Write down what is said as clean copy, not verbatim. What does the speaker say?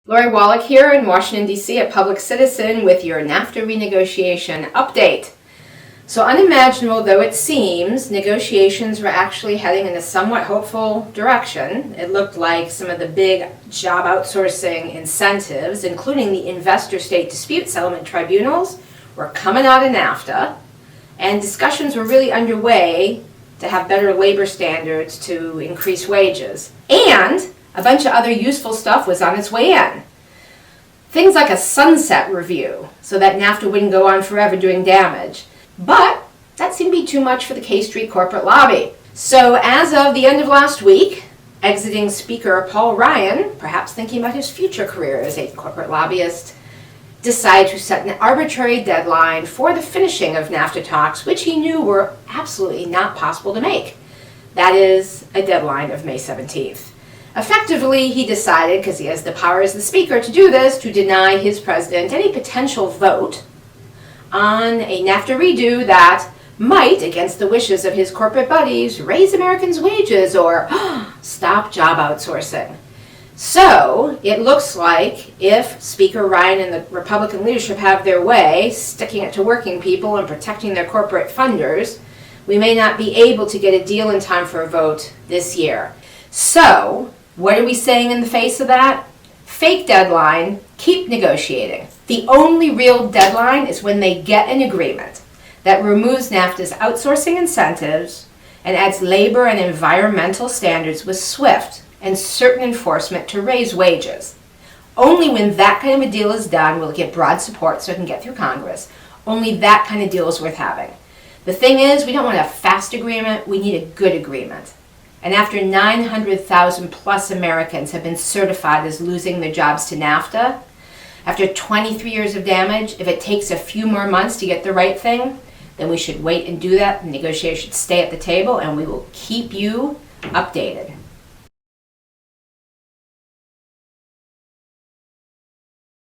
Lori Wallach here in Washington, D.C., a public citizen with your NAFTA renegotiation update. So unimaginable though it seems, negotiations were actually heading in a somewhat hopeful direction. It looked like some of the big job outsourcing incentives, including the investor-state dispute settlement tribunals, were coming out of NAFTA, and discussions were really underway to have better labor standards to increase wages. And a bunch of other useful stuff was on its way in. Things like a sunset review, so that NAFTA wouldn't go on forever doing damage. But that seemed to be too much for the K Street corporate lobby. So as of the end of last week, exiting Speaker Paul Ryan, perhaps thinking about his future career as a corporate lobbyist, decided to set an arbitrary deadline for the finishing of NAFTA talks, which he knew were absolutely not possible to make. That is a deadline of May 17th. Effectively, he decided, because he has the power as the Speaker to do this, to deny his president any potential vote on a NAFTA redo that might, against the wishes of his corporate buddies, raise Americans' wages or stop job outsourcing. So it looks like if Speaker Ryan and the Republican leadership have their way, sticking it to working people and protecting their corporate funders, we may not be able to get a deal in time for a vote this year. So what are we saying in the face of that? Fake deadline, keep negotiating. The only real deadline is when they get an agreement that removes NAFTA's outsourcing incentives and adds labor and environmental standards with swift and certain enforcement to raise wages. Only when that kind of a deal is done will it get broad support so it can get through Congress. Only that kind of deal is worth having. The thing is, we don't want a fast agreement, we need a good agreement. And after 900,000 plus Americans have been certified as losing their jobs to NAFTA, after 23 years of damage, if it takes a few more months to get the right thing, then we should wait and do that. The negotiations should stay at the table, and we will keep you updated.